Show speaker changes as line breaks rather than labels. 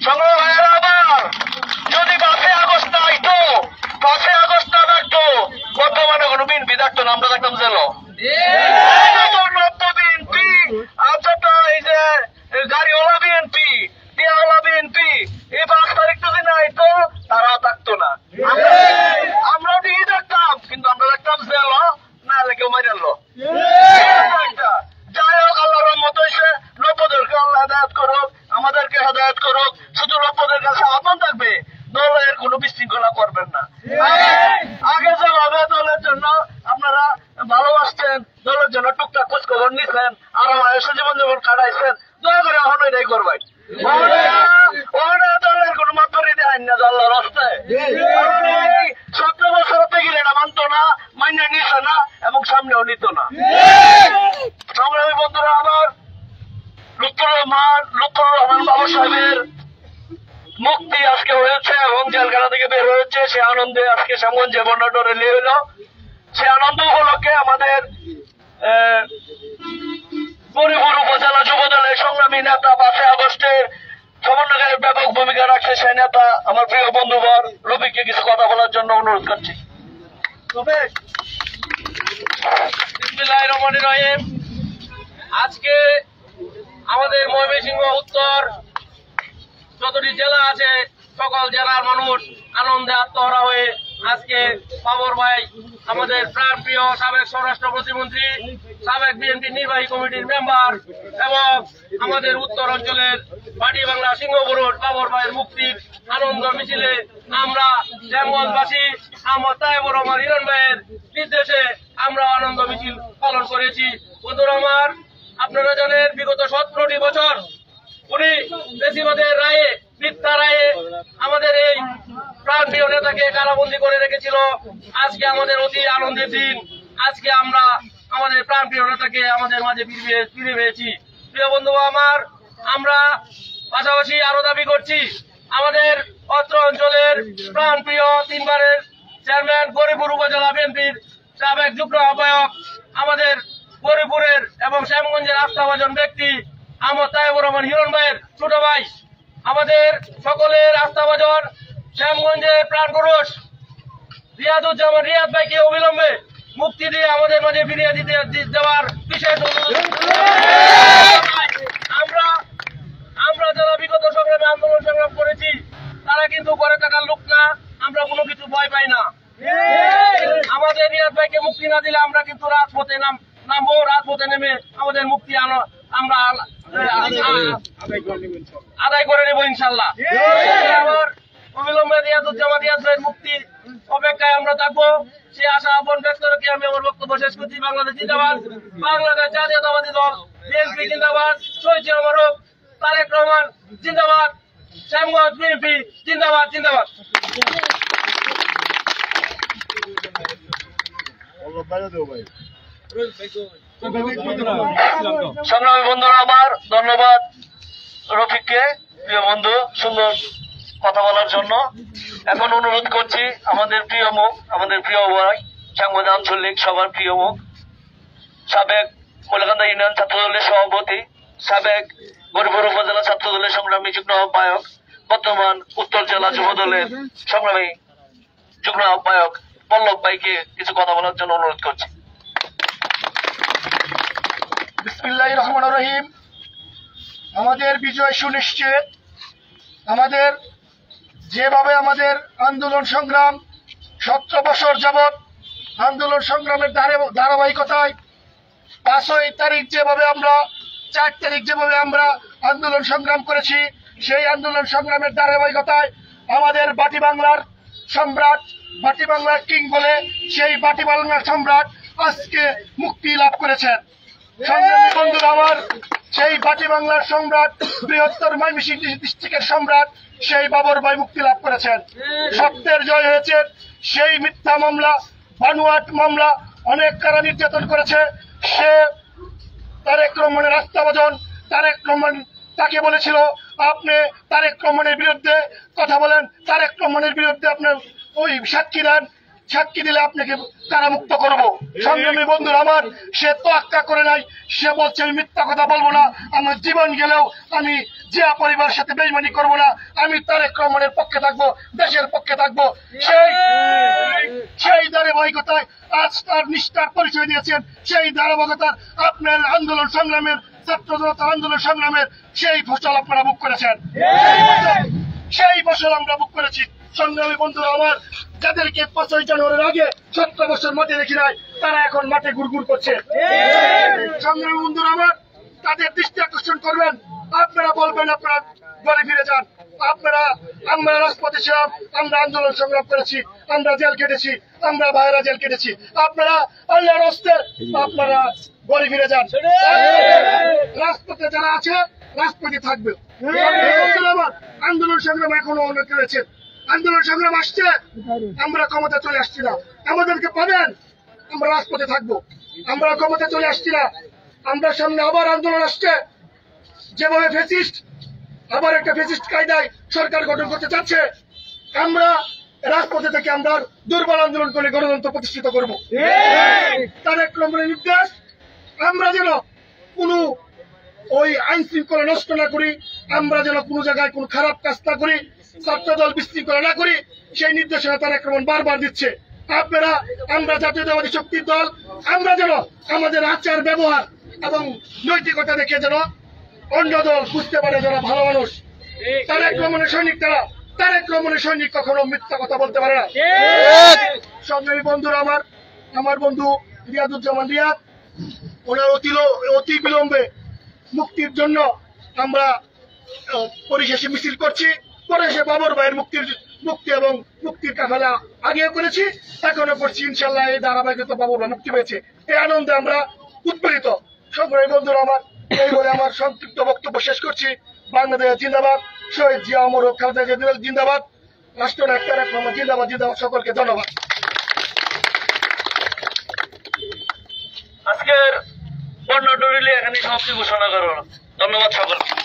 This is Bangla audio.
সংগ্রাম ভাইয়েরা আবার যদি 5ই আগস্ট না আইতো, 5ই আগস্ট না থাকতো, বর্তমানে কোনো বিএনপি থাকতো না, আমরা থাকতাম জেল। বিএনপি আচ্ছা, এই যে গাড়িওয়ালা বিএনপি, টিয়াওয়ালা বিএনপি, এই 5 তারিখ যদি না আইতো তারাও থাকতো না। আমরাও ঠিকই থাকতাম, কিন্তু আমরা থাকতাম জেল, না হলে কেউ মারি আনলো। যাই হোক, আল্লাহর রহমত হয়েছে। নব্বদেরকে আল্লাহ হেদায়েত করুক, আমাদেরকে হেদায়েত করুক। শুধু নব্বদের কাছে আহ্বান থাকবে, দলের কোনো বিশৃঙ্খলা করবেন না। আগে যেভাবে দলের জন্য আপনারা ভালোবাসছেন, দলের জন্য টুকটাক খোঁজ খবর নিচ্ছেন, আরামায়েশে জীবন জীবন কাটাইছেন, দয়া করে এখন এটাই করবেন। দলের কোনো মাত্রারি দেয় না আল্লাহর রাস্তায়। 17 বছর থেকে এটা মানত না, মাইনে নিছে না এবং সামনেও নিত না। সংগ্রামী বন্ধুরা, আবার লুৎফর রহমান বাবু সাহেবের মুক্তি আজকে হয়েছে এবং জেলখানা থেকে বের হয়েছে। সে আনন্দে আজকে শ্যামগঞ্জে বর্ণাঢ্য র্যালি হইল। সে আনন্দ উপলক্ষে আমাদের গরিপুর উপজেলা যুব দলের সংগ্রামী নেতা 5ই আগস্টের সমন্বয়ের ব্যাপক ভূমিকা রাখছে সেই নেতা আমার প্রিয় বন্ধুবর রফিককে কিছু কথা বলার জন্য অনুরোধ করছি। বিসমিল্লাহির রহমানির রহিম। আজকে আমাদের ময়মনসিংহ উত্তর যতটি জেলা আছে, সকল জেলার মানুষ আনন্দে আত্মহারা হয়ে আজকে বাবর ভাই, আমাদের প্রাণপ্রিয় সাবেক স্বরাষ্ট্র প্রতিমন্ত্রী, সাবেক বিএনপি নির্বাহী কমিটির মেম্বার এবং আমাদের উত্তর অঞ্চলের বাটি বাংলা সিংহপুরুষ বাবর ভাইয়ের মুক্তির আনন্দ মিছিলে আমরা শ্যামগঞ্জবাসী আমার তায়েবুর রহমান হিরণ ভাইয়ের নির্দেশে আমরা আনন্দ মিছিল পালন করেছি। বন্ধুরা আমার, আপনারা জানেন বিগত 17টি বছর উনি বেশিবাদের রায়ে, মিথ্যা রায়ে আমাদের এই প্রাণপ্রিয় নেতাকে কারাবন্দী করে রেখেছিল। আজকে আমাদের অতি আনন্দের দিন। আজকে আমরা আমাদের প্রাণপ্রিয় নেতাকে আমাদের মাঝে ফিরে পেয়েছি। প্রিয় বন্ধু আমার, আমরা পাশাপাশি আরো দাবি করছি, আমাদের অত্র অঞ্চলের প্রাণপ্রিয় 3 বারের চেয়ারম্যান, গরিপুর উপজেলা বিএনপির সাবেক যুগ্ম আহ্বায়ক, আমাদের গরিপুরের এবং শ্যামগঞ্জের আস্থাভাজন ব্যক্তি আমার তায়েবুর রহমান হিরণ ভাইয়ের ছোট ভাই, আমাদের সকলের আস্থাভাজন শ্যামগঞ্জের প্রাণপুরুষ রিয়াদুজ্জামান রিয়াদ ভাইকে অবিলম্বে মুক্তি দিয়ে আমাদের মাঝে ফিরিয়ে দেওয়ার বিশেষ অনুরোধ। আমরা যারা বিগত সংগ্রামে আন্দোলন সংগ্রাম করেছি, তারা কিন্তু ঘরে থাকার লোক না, আমরা কোনো কিছু ভয় পাই না। আমাদের রিয়াদ ভাইকে মুক্তি না দিলে আমরা কিন্তু রাজপথে নামবো, রাজপথে নেমে আমাদের মুক্তি আমরা আদায় করে নেব ইনশাল্লাহ। আবার অবিলম্বে রিয়াদুজ্জামান রিয়াদ ভাইয়ের মুক্তি অপেক্ষায় আমরা থাকবো। সে আশা আহ্বান ব্যক্ত রেখে আমি আমার বক্তব্য শেষ করছি। বাংলাদেশ জিন্দাবাদ, বাংলাদেশ জাতীয়তাবাদী দল বিএনপি জিন্দাবাদ, শহীদ অমরক তারেক রহমান জিন্দাবাদ, শ্যামগঞ্জ বিএনপি জিন্দাবাদ জিন্দাবাদ। সংগ্রামী বন্ধুরা আমার, ধন্যবাদ রফিককে, প্রিয় বন্ধু, সুন্দর কথা বলার জন্য। এখন অনুরোধ করছি আমাদের প্রিয় মুখ, আমাদের প্রিয় ভাই, শ্যামগঞ্জ আঞ্চলিক সবার প্রিয় মুখ, সাবেক কলাকান্দা ইউনিয়ন ছাত্র দলের সভাপতি, সাবেক গরিপুর উপজেলা ছাত্র দলের সংগ্রামী যুগ্ম আহ্বায়ক, বর্তমান উত্তর জেলা যুব দলের সংগ্রামী যুগ্ম আহ্বায়ক পল্লব ভাইকে কিছু কথা বলার জন্য অনুরোধ করছি।
বিসমিল্লাহির রহমানির রহিম। আমাদের বিজয় সুনিশ্চিত। আমাদের যেভাবে আমাদের আন্দোলন সংগ্রাম 17 বছর যাবৎ আন্দোলন সংগ্রামের ধারাবাহিকতায় 5ই তারিখ যেভাবে আমরা 4 তারিখ যেভাবে আমরা আন্দোলন সংগ্রাম করেছি, সেই আন্দোলন সংগ্রামের ধারাবাহিকতায় আমাদের বাটি বাংলার সম্রাট, বাটি বাংলার কিং বলে সেই বাটি বাংলার সম্রাট আজকে মুক্তি লাভ করেছেন। সংগ্রামী বন্ধুরা আমার, সেই বাটি বাংলার সম্রাট, বৃহত্তর ময়মনসিংহ ডিস্ট্রিক্টের সম্রাট সেই বাবর ভাই মুক্তি লাভ করেছেন। সত্যের জয় হয়েছে। সেই মিথ্যা মামলা, বানোয়াট মামলা, অনেক কারা নির্যাতন করেছে। সে তারেক রহমানের আস্থাভাজন। তারেক রহমান তাকে বলেছিল, আপনি তারেক রহমানের বিরুদ্ধে কথা বলেন, তারেক রহমানের বিরুদ্ধে আপনার ওই সাক্ষী দেন। সাক্ষী দিলে আপনাকে কারামুক্ত করব। সংগ্রামী বন্ধুরা আমার, সে তোয়াক্কা করে নাই, সে বলছে আমি মিথ্যা কথা বলবো না, আমার জীবন গেলেও আমি জিয়া পরিবারের সাথে বেইমানি করব না, আমি তারেক রহমানের পক্ষে থাকবো, দেশের পক্ষে থাকবো। সেই ধারাবাহিকতায় আজ তার নিষ্ঠার পরিচয় দিয়েছেন। সেই ধারাবাহিকতার আপনার আন্দোলন সংগ্রামের, ছাত্র জনতা আন্দোলন সংগ্রামের সেই ফসল আপনারা ভোগ করেছেন, সেই ফসল আমরা ভোগ করেছি। সংগ্রামী বন্ধুরা আমার, যাদেরকে 5ই জানুয়ারির আগে 17 বছর মাঠে দেখি নাই, তারা এখন মাঠে ঘুরঘুর করছে। সংগ্রামী বন্ধুরা আমার, তাদের দৃষ্টি আকর্ষণ করবেন, আপনারা বলবেন আপনারা ঘরে ফিরে যান। আমরা রাজপথে ছিলাম, আমরা আন্দোলন সংগ্রাম করেছি, আমরা জেল কেটেছি, আমরা ভাইরা জেল কেটেছি, আপনারা আল্লাহর হস্তে আপনারা ঘরে ফিরে যান। রাজপথে যারা আছে রাজপথে থাকবে। আন্দোলন সংগ্রাম এখনো অনেক রয়েছে, আন্দোলন সংগ্রাম আসছে, আমরা ক্ষমতা চলে আসছি না, আমাদেরকে পাবেন, আমরা রাজপথে থাকবো। আমরা ক্ষমতা চলে আসছি না, আমরা সামনে আবার আন্দোলন আসছে, যেভাবে ফ্যাসিস্ট আবার একটা ফ্যাসিস্ট কায়দায় সরকার গঠন করতে চাচ্ছে, আমরা রাজপথে থেকে আমরা দুর্বল আন্দোলন করে গণতন্ত্র প্রতিষ্ঠিত করব। তারেক রহমানের নির্দেশ, আমরা যেন কোনো ওই আইন শৃঙ্খলা নষ্ট না করি, আমরা যেন কোনো জায়গায় কোনো খারাপ কাজ না করি, ছাত্রদল বিশৃঙ্খলা না করি, সেই নির্দেশনা তারেক রহমান বারবার দিচ্ছে। আপনারা, আমরা জাতীয়তাবাদী শক্তির দল, আমরা যেন আমাদের আচার ব্যবহার এবং নৈতিকতা দেখে যেন অন্য দল বুঝতে পারে যারা ভালো মানুষ। তারেক রহমানের সৈনিক তারা, তারেক রহমানের সৈনিক কখনো মিথ্যা কথা বলতে পারে না। সংগ্রামী বন্ধুরা আমার বন্ধু রিয়াদুজ্জামান রিয়াদ, ওনার অতি বিলম্বে মুক্তির জন্য আমরা পরিশেষে মিছিল করছি। পরে সে বাবর ভাইয়ের মুক্তি এবং মুক্তির কাফেলা আগেও করেছি, এখনো করছি। ইনশাল্লাহ এই ধারাবাহিকতা বাবর ভাই মুক্তি পেয়েছে, এই আনন্দে আমরা উৎপীড়িত। সংগ্রামী বন্ধুরা আমার, এই বলে আমার সংক্ষিপ্ত বক্তব্য শেষ করছি। বাংলাদেশ জিন্দাবাদ, শহীদ জিয়া অমর ও খালেদা জিয়া জিন্দাবাদ, রাষ্ট্রনায়ক তারেক রহমান জিন্দাবাদ জিন্দাবাদ। সকলকে ধন্যবাদ।
আজকের বর্ণাঢ্য র্যালি এখানে সমাপ্তি ঘোষণা করো। ধন্যবাদ সকলকে।